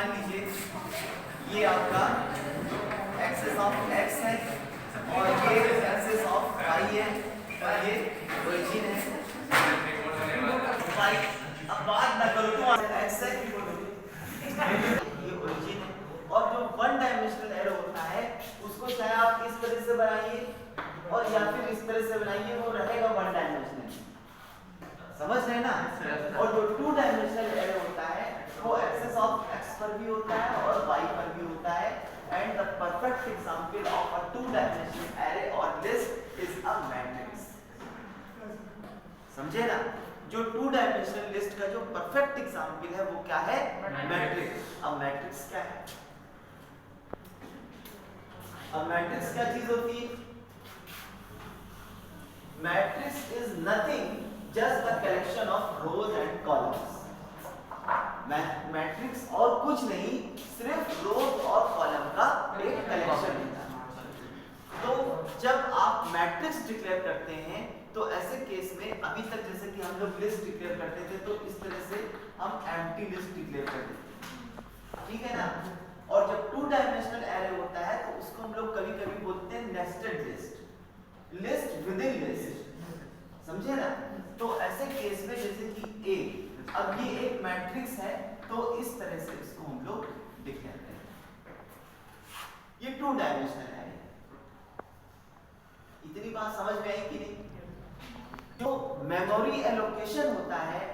मान लीजिए ये आपका एक्सेस ऑफ एक्स है और ये एक्सेस ऑफ वाई है और ये ओरिजिन है। अब बात ना करो तो एक्स है, ये ओरिजिन है। और जो वन डायमेंशनल एरो होता है उसको चाहे आप इस तरह से बनाइए और या फिर इस तरह से बनाइए, वो रहेगा वन डायमेंशनल। समझ रहे ना? और जो टू डायमेंशनल एरो होता है वो एक्सेस ऑफ एक्स पर भी होता है और वाई पर भी होता है। And the perfect example of a two dimensional array और लिस्ट इज अ मैट्रिक्स। समझे ना? जो टू डायमेंशनल लिस्ट का जो परफेक्ट एग्जांपल है वो क्या है? मैट्रिक्स। अब मैट्रिक्स क्या है? अब मैट्रिक्स क्या चीज होती है? Matrix is nothing just the collection of rows and columns. Matrix और कुछ नहीं, सिर्फ रोज और कॉलम का एक कलेक्शन है। तो जब आप मैट्रिक्स डिक्लेयर करते हैं तो ऐसे केस में अभी तक जैसे कि हम लोग लिस्ट डिक्लेयर करते थे तो इस तरह से हम एम्प्टी लिस्ट डिक्लेयर करते थे, ठीक है ना? और जब टू डायमेंशनल एरे होता है तो उसको हम लोग कभी कभी बोलते हैं nested list, list with in list. समझे ना? तो ऐसे केस में जैसे कि ए, अब ये एक मैट्रिक्स है तो इस तरह से इसको हम लोग डिक्लेयर करेंगे। ये टू डायमेंशनल है। इतनी बात समझ में आई कि नहीं? जो मेमोरी एलोकेशन होता है,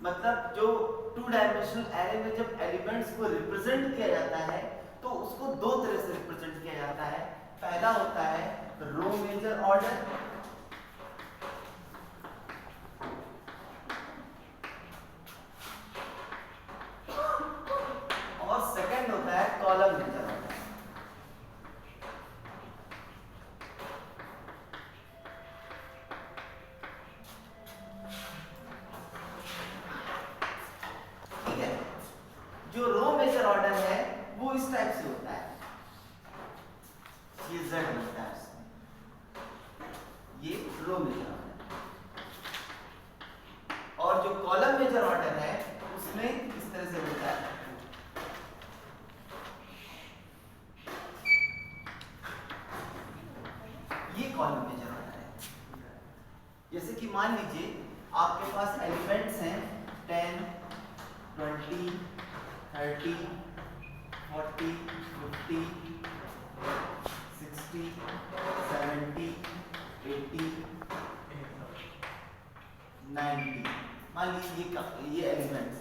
मतलब जो टू डायमेंशनल एरे में जब एलिमेंट्स को रिप्रेजेंट किया जाता है तो उसको दो तरह से रिप्रेजेंट किया जाता है। पहला होता है रो मेजर ऑर्डर और सेकंड होता है कॉलम मेजर ऑर्डर। ठीक है? जो रो मेजर ऑर्डर है वो इस टाइप से होता है, ये Z होता है, ये रो मेजर ऑर्डर। और जो कॉलम मेजर ऑर्डर है उसमें इस तरह से होता है, ये कॉलम मेजर ऑर्डर है। जैसे कि मान लीजिए आपके पास एलिमेंट्स हैं 10, 20, 30, 40, 50, 60, 70, 80, 90। मान लीजिए ये एलिमेंट्स,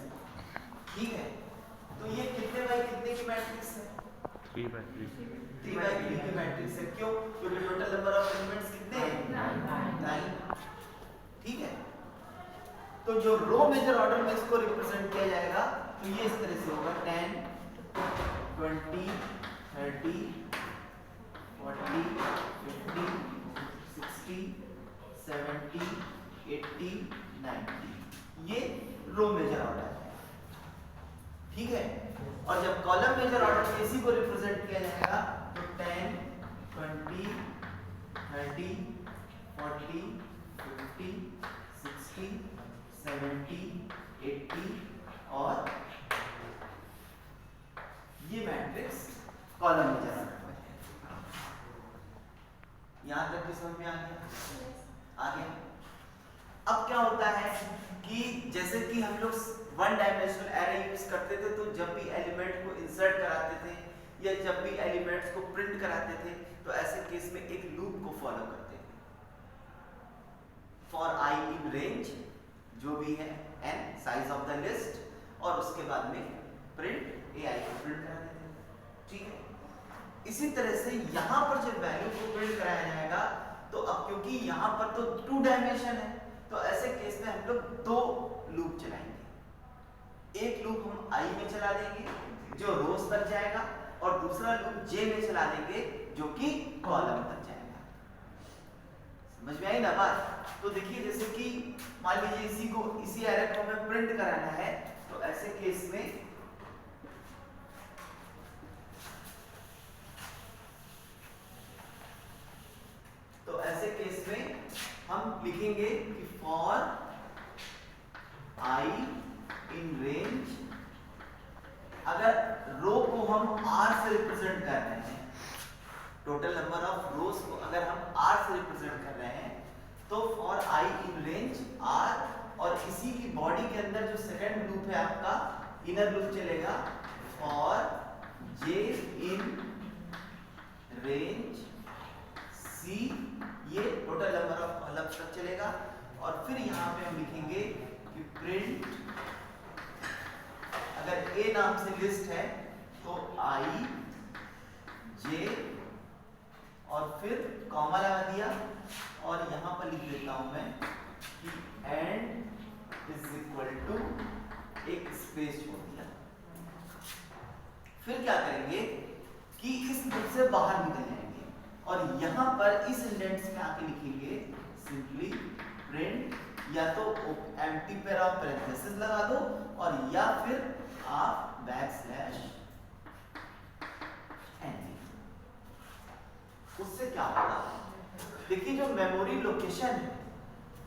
ठीक है? तो ये कितने बाय कितने की मैट्रिक्स है? 3 by 3 की मैट्रिक्स है। क्यों? क्योंकि टोटल नंबर ऑफ एलिमेंट्स कितने हैं? 9। ठीक है? तो जो रो मेजर ऑर्डर में इसको रिप्रेजेंट किया जाएगा तो ये इस तरह से होगा 10, 20, 30, 40, 50, 60, 70, 80, 90। ये रो मेजर ऑर्डर है, ठीक है? और जब कॉलम मेजर ऑर्डर में इसी को रिप्रेजेंट किया जाएगा तो 10, 20, 30, 40, 50, 60, 70, 80 और ये मैट्रिक्स कॉलम मेजर ऑर्डर में है। यहां तक की समझ में आ गया? आ गया? अब क्या होता है कि जैसे कि हम लोग वन डायमेंशनल एरे यूज करते थे तो जब भी एलिमेंट को इंसर्ट कराते थे या जब भी एलिमेंट्स को प्रिंट कराते थे तो ऐसे केस में एक लूप को फॉलो करते थे। फॉर आई इन रेंज जो भी है n size of the list, और उसके बाद में प्रिंट ai को प्रिंट करा देते थे, ठीक है? इसी तरह से यहां पर जब वैल्यू को प्रिंट कराया जाएगा तो अब क्योंकि यहां पर तो टू डायमेंशन है तो ऐसे केस में हम लोग दो लूप चलाएंगे। एक लूप हम i में चला देंगे जो रोज तक जाएगा और दूसरा लूप j में चला देंगे जो कि कॉलम तक जाएगा। समझ में आई ना बात? तो देखिए जैसे कि मान लीजिए इसी एरे को हमें प्रिंट कराना है तो ऐसे केस में हम लिखेंगे कि फॉर i in range अगर रो को हम r से रिप्रेजेंट कर रहे हैं, टोटल नंबर ऑफ रोज को अगर हम r से रिप्रेजेंट कर रहे हैं, तो for i in range r, और इसी की बॉडी के अंदर जो सेकंड लूप है आपका इनर लूप चलेगा for j in range c, ये टोटल नंबर ऑफ कॉलम्स तक चलेगा। और फिर यहाँ पे हम लिखेंगे कि प्रिंट, अगर a नाम से लिस्ट है तो i j और फिर कॉमा लगा दिया, और यहाँ पर लिख देता हूं मैं कि एंड इज इक्वल टू एक स्पेस छोड़ दिया। फिर क्या करेंगे कि इस लूप से बाहर निकल जाएंगे और यहाँ पर इस इंडेंट्स में आके लिखेंगे सिंपली प्रिंट, या तो एम्प्टी पेयर ऑफ पैरेंथेसिस लगा दो और या फिर आप बैकस्लैश एन। उससे क्या होगा, देखिए जो मेमोरी लोकेशन है,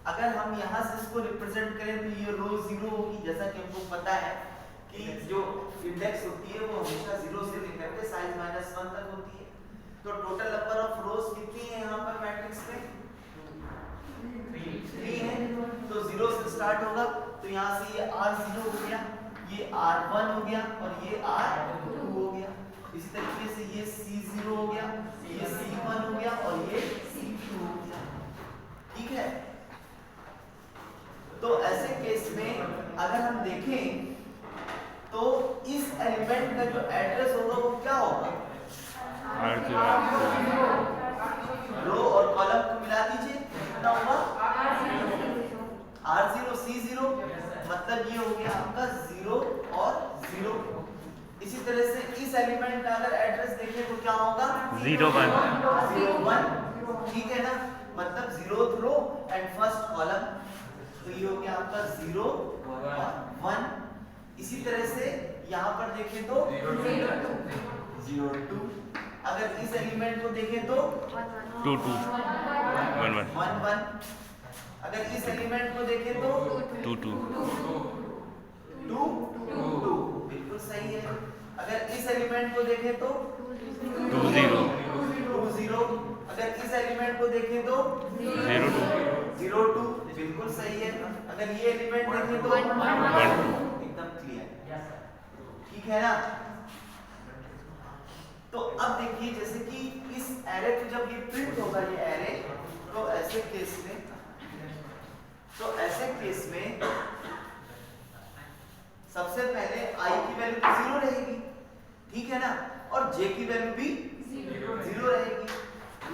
अगर हम यहाँ से इसको रिप्रेजेंट करें तो ये रो 0 होगी। जैसा कि हमको पता है कि जो इंडेक्स होती है वो हमेशा 0 से लेकर के साइज -1 तक होती है। तो टोटल नंबर ऑफ रोज कितनी है यहाँ पर मैट्रिक्स में? 3 है। तो 0 से स्टार्ट होगा, तो यहाँ से ये R0 हो गया, ये R1 हो गया और ये R2 हो गया। इसी तरीके से ये C0 हो गया, ये C1 हो गया और ये C2 हो गया। ठीक है, तो ऐसे केस में अगर हम देखें तो इस एलिमेंट का जो एड्रेस होगा वो क्या होगा? रो और कॉलम को मिला दीजिए, कितना होगा? R0 C0, मतलब ये हो गया आपका 0 और 0। इसी तरह से इस एलिमेंट का अगर एड्रेस देखें तो क्या होगा? 0 1। ठीक है ना, मतलब 0th row and first column, तो ये हो गया आपका 0 और 1। इसी तरह से यहाँ पर देखें तो 0 2। अगर इस एलिमेंट को देखें तो 2 2 1 1 अगर इस एलिमेंट को देखें तो 2 2 2 2, बिल्कुल सही है। अगर इस एलिमेंट को देखें तो 2 0 2 0। अगर इस एलिमेंट को देखें तो 0 2 0 2, बिल्कुल सही है। अगर ये एलिमेंट देखें तो 1 2, एकदम क्लियर, ठीक है ना। तो अब देखिए जैसे कि इस एरे को जब ये प्रिंट होगा ये एरे, तो ऐसे केस में सबसे पहले i की वैल्यू 0 रहेगी, ठीक है ना, और j की वैल्यू भी 0 रहेगी।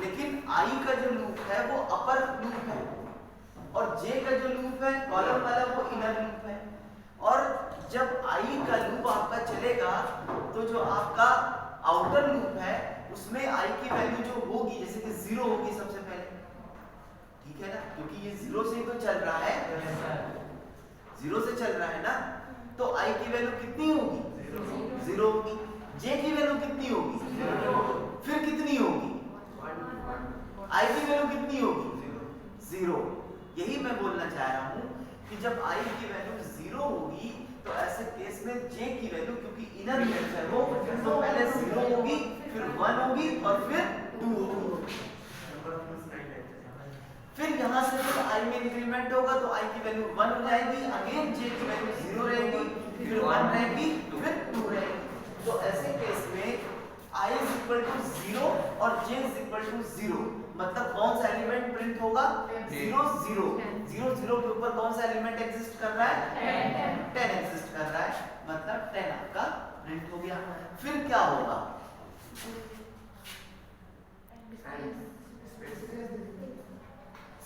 लेकिन i का जो लूप है वो अपर लूप है और j का जो लूप है कॉलम वाला वो इनर लूप है। और जब i का लूप आपका चलेगा तो जो आपका आउटर लूप है उसमें i की वैल्यू जो होगी जैसे कि 0 होगी सबसे पहले, ठीक है ना, क्योंकि ये 0 से ही तो चल रहा है, 0 से चल रहा है ना। तो i की वैल्यू कितनी होगी? 0 होगी। j की वैल्यू कितनी होगी? फिर कितनी होगी? i की वैल्यू कितनी होगी? 0। यही मैं बोलना चाह रहा हूँ कि जब i की वैल्यू 0 होगी तो ऐसे केस में j की वैल्यू, क्योंकि इनर लूप है वो, तो पहले 0 होगी, फिर 1 होगी और फिर 2 होगी। फिर यहाँ से जब i में इंक्रीमेंट होगा तो i की वैल्यू 1 हो जाएगी, अगेन j की वैल्यू 0 रहेगी, फिर 1 रहेगी, फिर 2 रहेगी। तो ऐसे केस में i is equal to 0 और j is equal to 0, मतलब कौन सा एलिमेंट प्रिंट होगा? 0 0 0 0 के ऊपर कौन सा एलिमेंट एग्जिस्ट कर रहा है? 10 एग्जिस्ट कर रहा है, मतलब 10 आपका प्रिंट हो गया। फिर क्या होगा?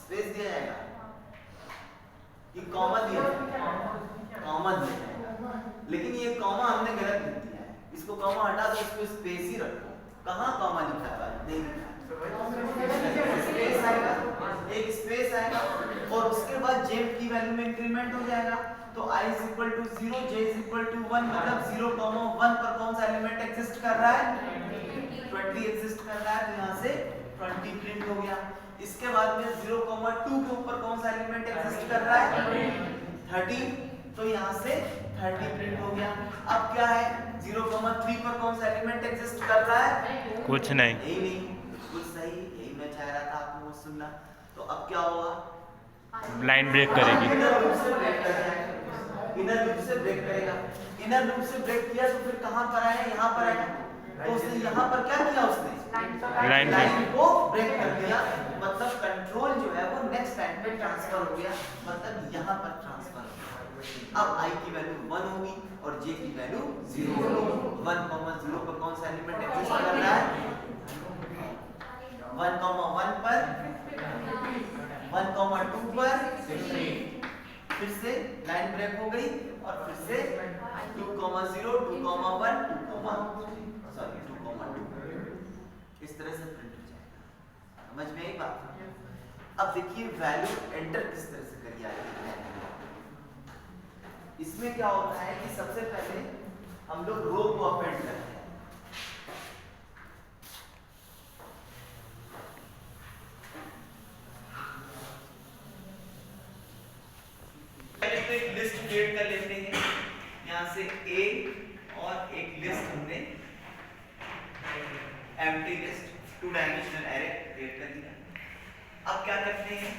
स्पेस दिया जाएगा कि कॉमा दिया जाएगा? कॉमा दिया जाएगा, लेकिन ये कॉमा हमने गलत लिख दिया है, इसको कॉमा हटा दो, इसको स्पेस ही रखो। कहाँ कॉमा लिखा है? नहीं लिखा है, स्पेस आएगा, एक स्पेस आएगा और उसके बाद j की वैल्यू में इंक्रीमेंट हो जाएगा। तो i is equal to 0, j is equal to 1, मतलब 0, 1 पर कौन सा एलिमेंट एग्जिस्ट कर रहा है? 20 एग्जिस्ट कर रहा है, तो यहाँ से 20 प्रिंट हो गया। इसके बाद में 0, 2 के ऊपर कौन सा एलिमेंट एग्जिस्ट कर रहा है? 30, तो यहाँ से 30 प्रिंट हो गया। अब क्या है 0,3 पर कौन सा एलिमेंट एग्जिस्ट कर रहा है? कुछ नहीं। यही नहीं, बिल्कुल सही, यही मैं चाह रहा था आपको सुनना। तो अब क्या होगा? लाइन ब्रेक करेगी। इनर लूप से ब्रेक करेगा, इनर लूप से ब्रेक करेगा। इनर लूप से ब्रेक किया तो फिर कहां पर आया? यहां पर आया। तो उसने यहां पर क्या किया? उसने लाइन को ब्रेक कर दिया, मतलब कंट्रोल जो है वो नेक्स्ट लाइन पे ट्रांसफर हो गया, मतलब यहां पर ट्रांसफर हो गया। अब i की वैल्यू 1 होगी और j की वैल्यू 0 होगी। 1,0 पर कौन सा एलिमेंट एग्जिस्ट कर रहा है? 1,1 पर, 1,2 पर फिर से लाइन ब्रेक हो गई और फिर से 2,0, 2,1, 2,2 इस तरह से प्रिंट हो जाएगा। समझ में आई बात? अब देखिए वैल्यू एंटर किस तरह से करिए आगे। इसमें क्या होता है कि सबसे पहले हम लोग रो को अपेंड करते हैं। पहले तो एक लिस्ट क्रिएट कर लेते हैं, यहां से ए और एक लिस्ट हमने empty list 2 dimensional array create कर दिया। अब क्या करते हैं,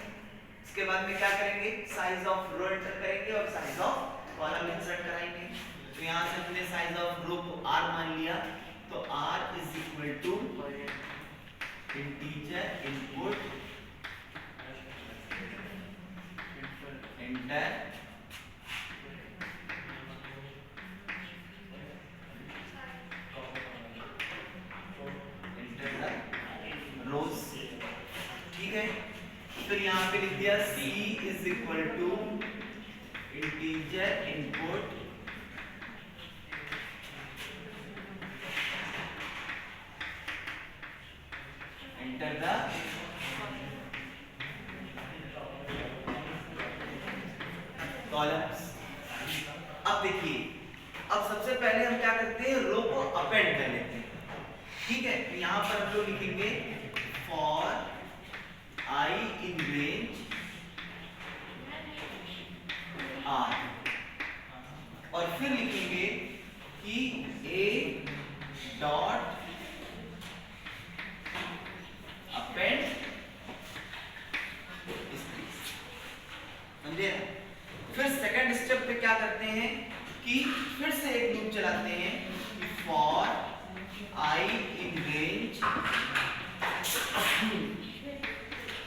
इसके बाद में क्या करेंगे? साइज ऑफ रो एंटर करेंगे और साइज ऑफ कॉलम इंसर्ट कराएंगे। तो यहां से हमने साइज ऑफ रो को r मान लिया, तो r is equal to integer input enter rows. ठीक है, फिर यहां पे लिख दिया c is equal to integer input enter the columns. अब देखिए, अब सबसे पहले हम क्या करते हैं? रो को अपेंड कर लेते हैं। ठीक है, तो यहां पर हम लोग लिखेंगे for I in range R और फिर लिखेंगे कि A डॉट अपेंड समझे? फिर सेकंड स्टेप पे क्या करते हैं कि फिर से एक लूप चलाते हैं कि for I in range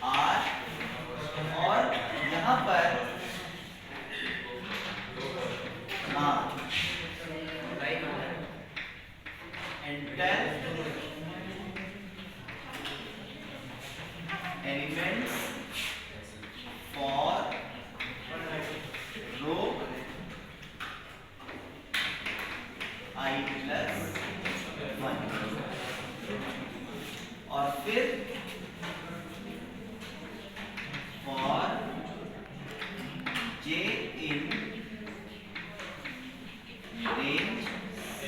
R और यहां पर enter elements for row I plus 1 और फिर for j in range C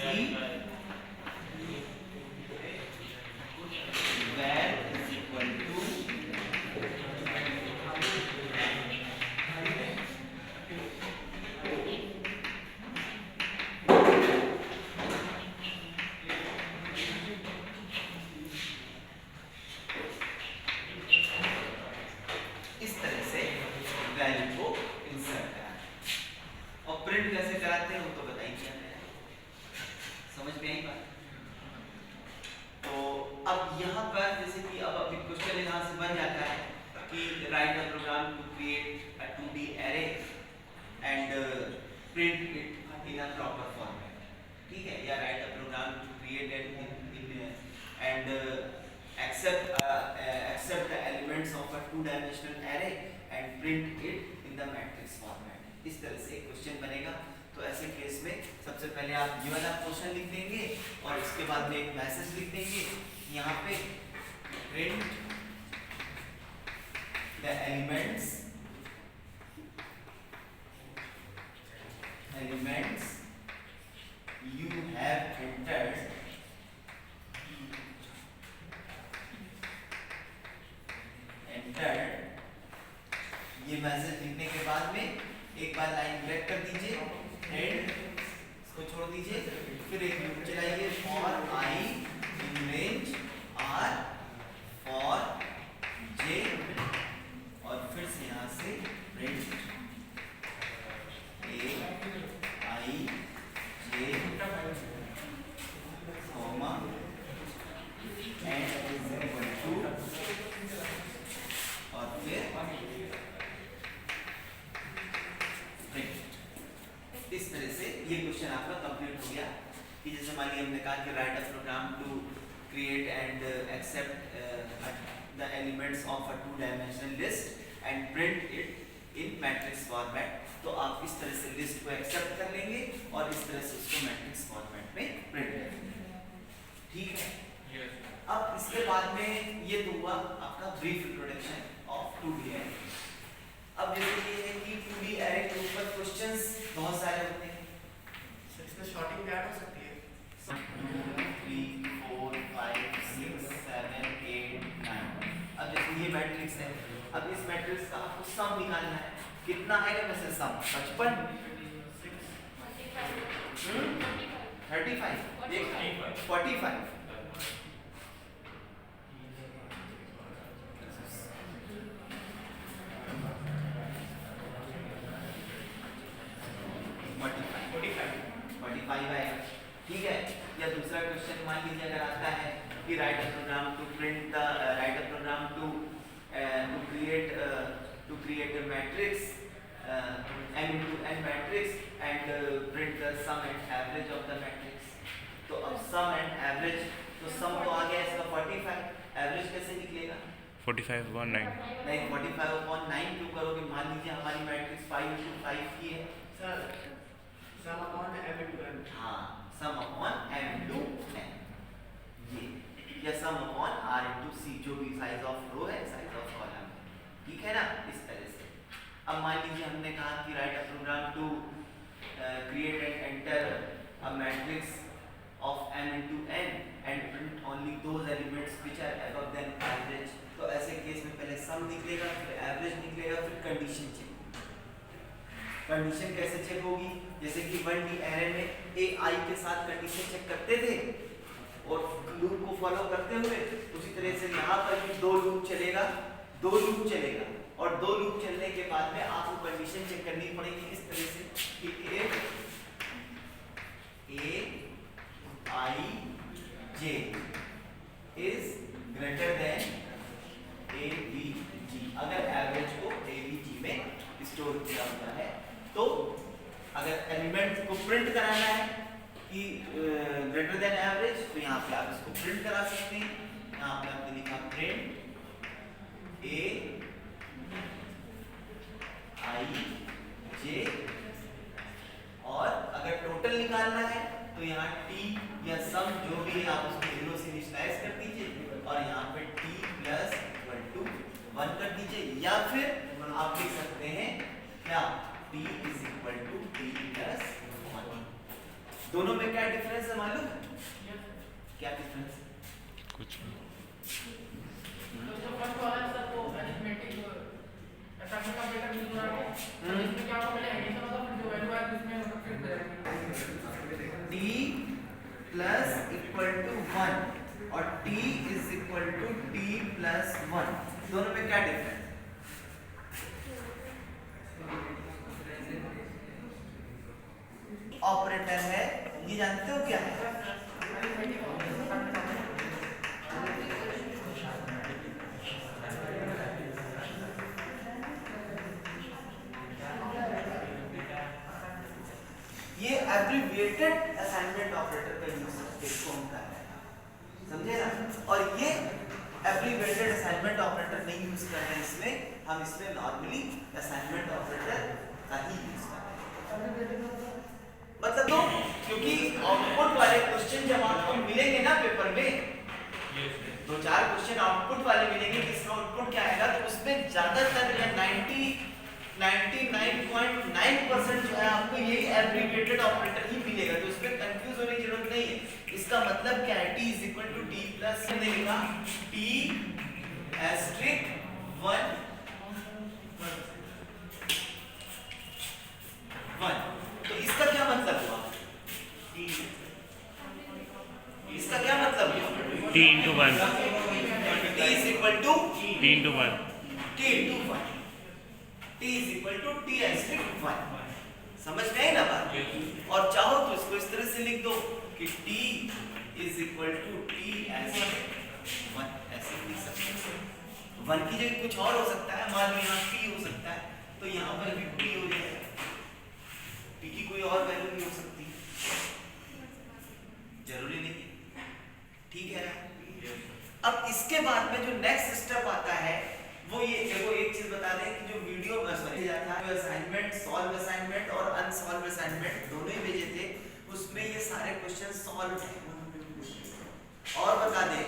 where is equal to इस तरह से वैल्यू को इंसर्ट कराते और प्रिंट कैसे कराते हैं वो तो बताइए। समझ में आई बात? तो अब यहाँ पर जैसे कि अब अभी क्वेश्चन यहाँ से बन जाता है कि write a program to create a 2D array and print it in a proper format. ठीक है, या write a program to create it and accept the elements of a 2-dimensional array and print it in the matrix format। इस तरह से एक question बनेगा। तो ऐसे केस में सबसे पहले आप ये वाला क्वेश्चन लिख देंगे और इसके बाद में एक मैसेज लिख देंगे यहाँ पे print the elements you have entered ये मैसेज लिखने के बाद में एक बार लाइन ब्रेक कर दीजिए एंड ये क्वेश्चन आपका कंप्लीट हो गया कि जैसे मान लीजिए हमने कहा कि write a program to create and accept the elements of a two-dimensional list and print it in matrix format. तो आप इस तरह से लिस्ट को एक्सेप्ट कर लेंगे और इस तरह से उसको मैट्रिक्स फॉर्मेट में प्रिंट कर लेंगे, ठीक है। अब इसके बाद में ये तो हुआ आपका brief introduction of 2D array. अब जैसे ये है कि 2D एरे के ऊपर क्वेश्चंस बहुत सारे होते हैं, इसमें शॉर्टिंग क्या हो सकती है? 3 4 5 6 7 8 9। अब जैसे ये मैट्रिक्स है, अब इस मैट्रिक्स का आपको सम निकालना है, कितना आएगा वैसे सम 55 35 45 45 आएगा, ठीक है। या दूसरा क्वेश्चन मान लीजिए अगर आता है कि write a program to print the write a program to create a matrix m into n matrix and print the sum and average of the matrix। तो अब sum and average, तो sum तो आ गया इसका 45, एवरेज कैसे निकलेगा? 45/9 नहीं 45/9 क्यों करोगे? मान लीजिए हमारी मैट्रिक्स 5 into 5 की है सर सम अपॉन m into n। हाँ, सम अपॉन m into n, ये या सम अपॉन r into c, जो भी साइज ऑफ रो है साइज ऑफ कॉलम है, ठीक है ना, इस तरह से। अब मान लीजिए हमने कहा कि write a program to create and enter a matrix of m into n and print only those elements which are above than average। तो ऐसे केस में पहले सम निकलेगा, फिर एवरेज निकलेगा, फिर कंडीशन चेक। कंडीशन कैसे चेक होगी? जैसे कि 1D एरे में ए आई के साथ कंडीशन चेक करते थे और लूप को फॉलो करते हुए, उसी तरह से यहाँ पर भी दो लूप चलेगा और दो लूप चलने के बाद में आपको कंडीशन चेक करनी पड़ेगी इस तरह से कि a i j is greater than a b g. अगर एवरेज को ए बी जी में स्टोर किया हुआ है, तो अगर एलिमेंट को प्रिंट कराना है कि ग्रेटर देन एवरेज, तो यहाँ पे आप इसको प्रिंट करा सकते हैं। यहाँ पे आपने लिखा प्रिंट ए आई जे, और अगर टोटल निकालना है तो यहाँ टी या सम जो भी है आप उसको 0 से इनिशियलाइज कर दीजिए और यहाँ पे टी प्लस इक्वल टू 1 कर दीजिए, या फिर आप लिख सकते हैं क्या t is equal to t plus 1। दोनों में क्या डिफरेंस है मालूम? क्या डिफरेंस है? कुछ नहीं। तो जो फर्स्ट वाला है सर वो अरिथमेटिक असाइनमेंट का बेटा यूज हो रहा है, तो इसमें क्या होगा? पहले एडिशन होगा, फिर जो वैल्यू आएगी उसमें मतलब फिर करेंगे t प्लस इक्वल टू 1 और t is equal to t plus 1। दोनों में क्या डिफरेंस? ऑपरेटर है, ये जानते हो क्या है? ये एब्रिविएटेड असाइनमेंट ऑपरेटर का यूज इसको हम कर रहे हैं, समझे ना। और ये एब्रिविएटेड असाइनमेंट ऑपरेटर नहीं यूज कर रहे हैं इसमें, हम इसमें नॉर्मली असाइनमेंट ऑपरेटर का ही यूज कर रहे हैं। मतलब तो क्योंकि आउटपुट वाले क्वेश्चन जब आपको मिलेंगे ना पेपर में, 2-4 क्वेश्चन आउटपुट वाले मिलेंगे, इसका आउटपुट क्या आएगा, तो उसमें ज्यादातर या 99.9% जो है आपको यही एब्रिविएटेड ऑपरेटर ही मिलेगा, तो इसमें कंफ्यूज होने की जरूरत नहीं है। इसका मतलब क्या है? t is equal to t plus, हमने लिखा t एस्ट्रिक 1 तो इसका क्या मतलब हुआ? इसका क्या मतलब हुआ? t into 1 t is equal to t into 1 t into 1 t is equal to t asterisk 1। समझ गए ना बात? और चाहो तो इसको इस तरह से लिख दो कि t is equal to t asterisk 1, ऐसे लिख सकते हैं। 1 की जगह कुछ और हो सकता है, मान लो यहाँ p हो सकता है, तो यहाँ पर भी p हो जाएगा, p की कोई और वैल्यू नहीं हो सकती। दोनों ही भेजे थे, उसमें ये सारे क्वेश्चन सॉल्व हैं। और बता दें,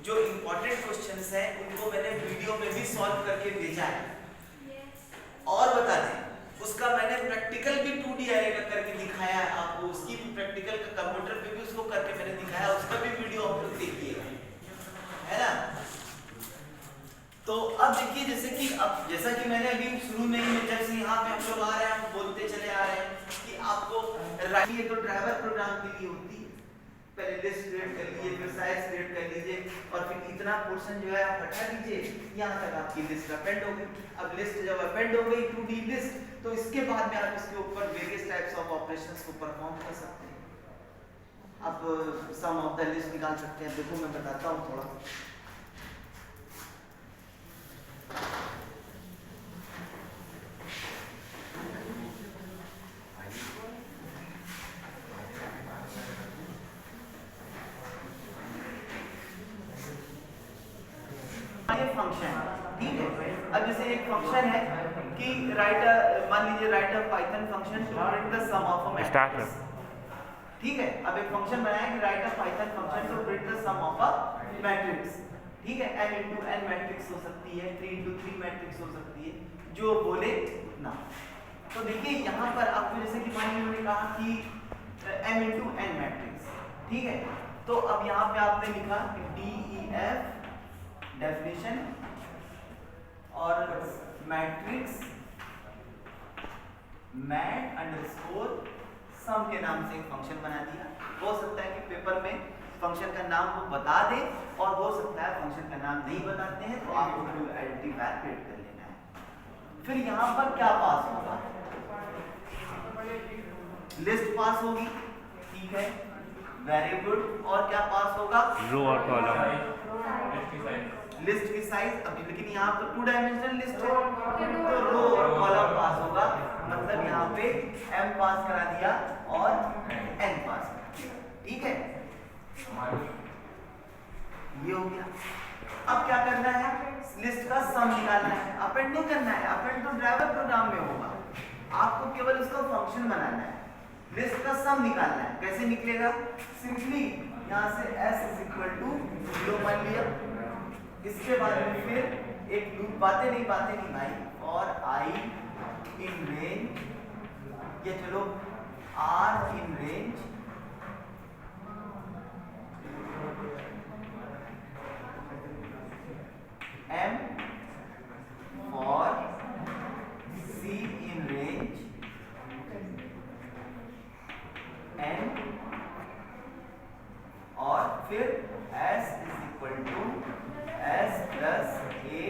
जो इम्पोर्टेंट क्वेश्चंस हैं उनको मैंने वीडियो में भी सॉल्व करके भेजा है। और बता दें, उसका मैंने प्रैक्टिकल भी 2D एरे का करके दिखाया है आपको, उसकी भी प्रैक्टिकल का कंप्यूटर पे भी उसको करके मैंने दिखाया, उसका भी वीडियो आप लोग देखिएगा, है ना। तो अब देखिए, जैसा कि मैंने अभी शुरू में ही जब से यहाँ पे हम लोग आ रहे हैं, हम बोलते चले आ रहे हैं कि आपको ये तो ड्राइवर प्रोग्राम के लिए होती है, पहले लिस्ट क्रिएट कर लीजिए, फिर साइज क्रिएट कर लीजिए, और फिर इतना पोर्शन जो है आप हटा दीजिए, यहाँ तक आपकी लिस्ट अपेंड हो गई। अब लिस्ट जब अपेंड हो गई 2D लिस्ट, तो इसके बाद में आप इसके ऊपर वेरियस टाइप्स ऑफ ऑपरेशंस को परफॉर्म कर सकते हैं। आप सम ऑफ द लिस्ट निकाल सकते हैं। देखो मैं बताता हूँ थोड़ा। फंक्शन, ठीक है। अब जैसे एक फंक्शन है कि मान लीजिए write a Python function to print the sum of a matrix, ठीक है। अब एक फंक्शन बनाया कि write a Python function to print the sum of a matrix, ठीक है। m into n मैट्रिक्स हो सकती है, 3 into 3 मैट्रिक्स हो सकती है, जो बोले ना। तो देखिए यहाँ पर आपको जैसे कि मान लीजिए कहा कि m into n मैट्रिक्स, ठीक है। तो अब यहाँ पे आपने लिखा DEF डेफिनेशन और मैट्रिक्स मैट अंडरस्कोर सम के नाम से एक फंक्शन बना दिया। हो सकता है कि पेपर में फंक्शन का नाम वो बता दे, और हो सकता है फंक्शन का नाम नहीं बताते हैं, तो आपको आइडेंटिफायर क्रिएट कर लेना है। फिर यहाँ पर क्या पास होगा? लिस्ट पास होगी, ठीक है, वेरी गुड। और क्या पास होगा? रो और कॉलम। लिस्ट की साइज, अब लेकिन यहाँ तो 2 डायमेंशनल लिस्ट है, तो रो और कॉलम पास होगा, मतलब यहाँ पे m पास करा दिया और n पास करा दिया, ठीक है। ये हो गया। अब क्या करना है? लिस्ट का सम निकालना है, अपेंड नहीं करना है, अपेंड तो ड्राइवर प्रोग्राम में होगा, आपको केवल उसका फंक्शन बनाना है। लिस्ट का सम निकालना है, कैसे निकलेगा? सिंपली यहाँ से s = 0 मान लिया, इसके बाद में फिर एक लूप, बातें नहीं भाई, और i in range, ये चलो r in range m for c in range n, और फिर s = s plus a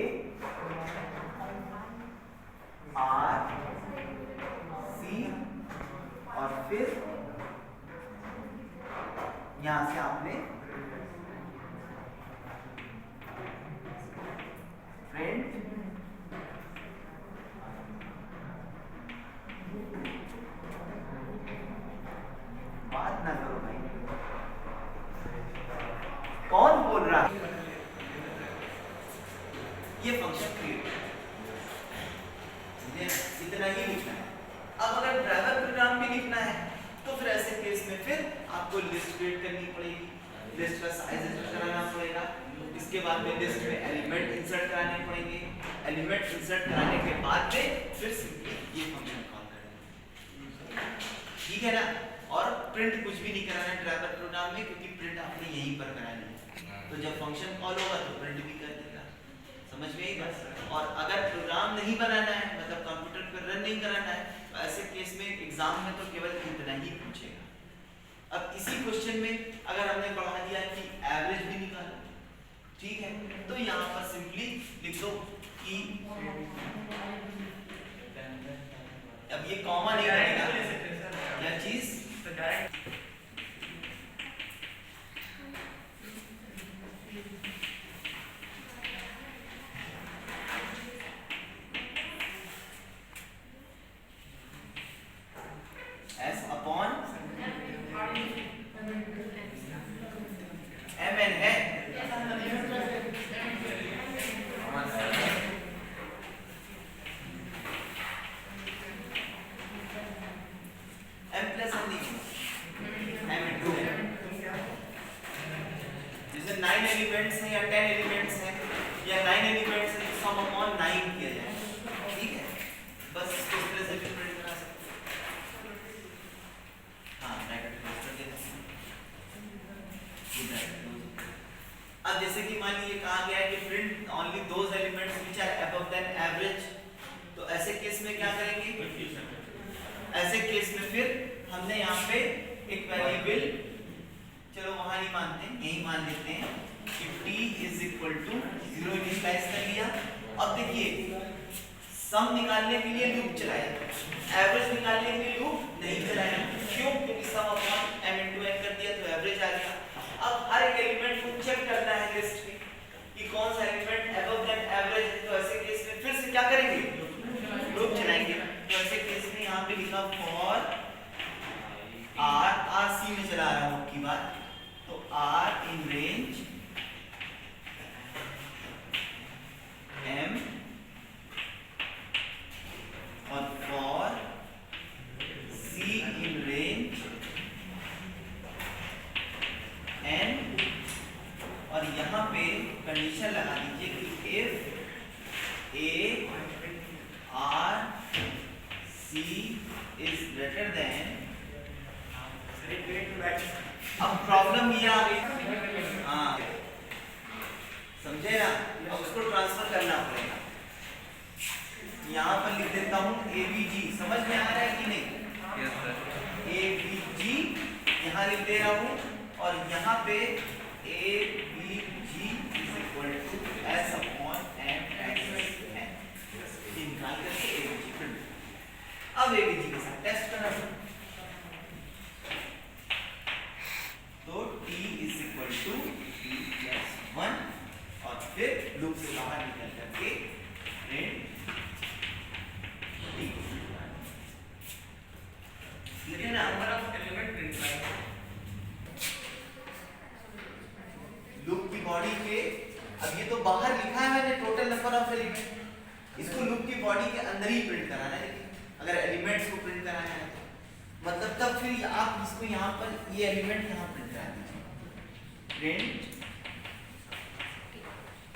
r c, और फिर यहां से आपने प्रिंट बात ना करो भाई, कौन बोल रहा है? ये फंक्शन क्रिएट, इतना ही लिखना है। अब अगर ड्राइवर प्रोग्राम भी लिखना है, तो फिर ऐसे केस में फिर आपको लिस्ट क्रिएट करनी पड़ेगी, लिस्ट का साइज कराना पड़ेगा, इसके बाद में लिस्ट में एलिमेंट इंसर्ट कराने पड़ेंगे, एलिमेंट इंसर्ट कराने के बाद में फिर सिंपली ये फंक्शन कॉल करेंगे, ठीक है ना। और प्रिंट कुछ भी नहीं कराना है ड्राइवर प्रोग्राम में, क्योंकि प्रिंट आपने यहीं पर करानी है, तो जब फंक्शन कॉल होगा तो प्रिंट भी कर देगा, समझ में आई बात। और अगर प्रोग्राम नहीं बनाना है, मतलब कंप्यूटर पर रन नहीं कराना है, तो ऐसे केस में एग्जाम में तो केवल इतना ही पूछेगा। अब इसी क्वेश्चन में अगर हमने बढ़ा दिया कि एवरेज भी निकालो, ठीक है, तो यहाँ पर सिंपली लिख दो कि, अब ये कॉमा नहीं लगेगा, क्या चीज? S upon mn है, m plus मान लीजिए कहा गया है कि print only those elements which are above then average, तो ऐसे केस में क्या करेंगे? ऐसे केस में फिर हमने यहाँ पे एक वेरिएबल, चलो वहां नहीं मानते, यही मान लेते हैं कि t is equal to 0 initialise कर लिया। अब देखिए सम निकालने के लिए लूप चलाया, एवरेज निकालने के लिए लूप नहीं चलाया। क्यों? क्योंकि सम अपॉन m into n कर दिया तो एवरेज आ गया। अब हर एक एलिमेंट को चेक करना है लिस्ट में कि कौन सा एलिमेंट अबव दैट एवरेज है, तो ऐसे केस में फिर से क्या करेंगे? लूप चलाएंगे। तो ऐसे केस में यहाँ पे लिखा फॉर r c में चला रहा हूँ की बात, तो r इन रेंज m और for c in range n, और यहाँ पे कंडीशन लगा दीजिए कि if a r c is greater then, अब प्रॉब्लम ये आ गई, हाँ समझे ना, अब उसको ट्रांसफर करना पड़ेगा। यहाँ पर लिख देता हूँ avg, समझ में आ रहा है कि नहीं? Yes sir. avg यहाँ लिख दे रहा हूँ, और यहाँ पे avg is equal to s upon m times n, निकाल करके avg प्रिंट। अब avg के साथ टेस्ट करना, तो t is equal to t plus 1, और फिर लूप से बाहर निकल करके प्रिंट t, लेकिन नंबर ऑफ एलिमेंट प्रिंट करेंगे लूप की बॉडी के। अब ये तो बाहर लिखा है मैंने टोटल नंबर ऑफ एलिमेंट, इसको लूप की बॉडी के अंदर ही प्रिंट कराना है। अगर एलिमेंट्स को प्रिंट कराना है तो मतलब तब फिर आप इसको यहाँ पर ये एलिमेंट यहाँ प्रिंट करा दीजिए, प्रिंट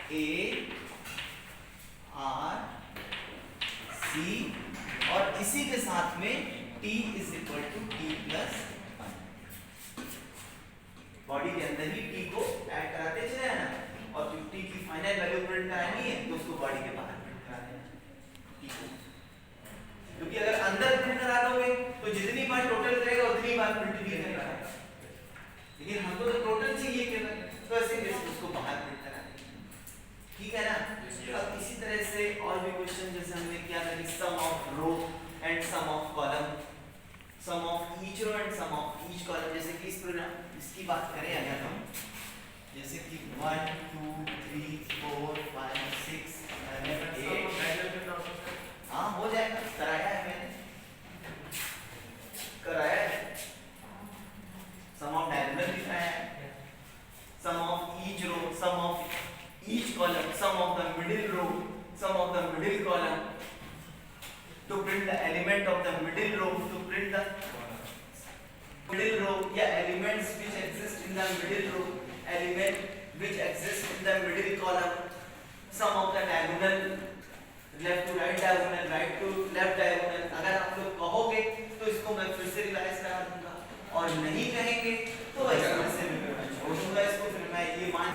a r c, और इसी के साथ में t is equal to t plus 1, body के अंदर ही t को ऐड कराते चले जाना, और जो t की फाइनल वैल्यू प्रिंट करानी है तो उसको बॉडी के बाहर प्रिंट करा देना t को, क्योंकि अगर अंदर प्रिंट करा दोगे तो जितनी बार टोटल करेगा उतनी बार प्रिंट भी करेगा, लेकिन हमको तो टोटल चाहिए केवल, तो ऐसे उसको बाहर प्रिंट करा देंगे, ठीक है ना? अब इसी तरह से और भी क्वेश्चन जैसे हमने क्या था कि sum of row and sum of column, sum of each row and sum of each column, जैसे कि इस प्रोग्राम इसकी बात करें अगर हम, जैसे कि 1 2 3 4 5 6 7 8, हाँ हो जाएगा, कराया है मैंने, कराया है। सम ऑफ डायगोनल लिखा है, sum of each row, sum of each column, sum of the middle row, sum of the middle column, to print the element of the middle row, to print the middle row, yeah, elements which exist in the middle row, element which exist in the middle column, sum of the diagonal, left to right diagonal, right to left diagonal। अगर आप लोग कहोगे तो इसको मैं फिर से revise करा दूंगा, और नहीं कहेंगे तो ऐसे मैं छोड़ दूंगा इसको, फिर मैं ये मान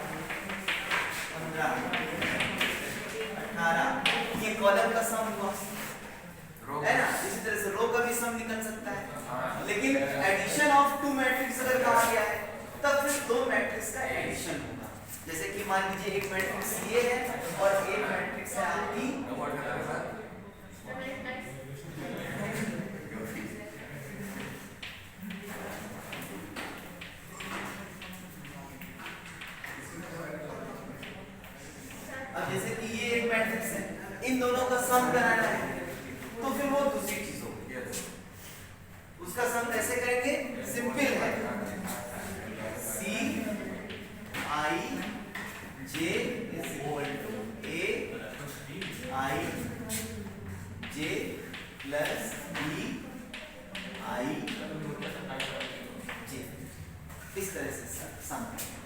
18, ये कॉलम का सम हुआ है ना, इसी तरह से रो का भी सम निकल सकता है, लेकिन एडिशन ऑफ टू मैट्रिक्स अगर कहा गया है तब फिर दो मैट्रिक्स का एडिशन होगा। जैसे कि मान लीजिए एक मैट्रिक्स ये है और एक मैट्रिक्स है आपकी, अब जैसे कि ये एक मैट्रिक्स है, इन दोनों का सम कराना है तो फिर वो दूसरी चीज होगी, उसका सम कैसे करेंगे? सिंपल है, C I J is equal to A I J plus B I J, इस तरह से सम करेंगे।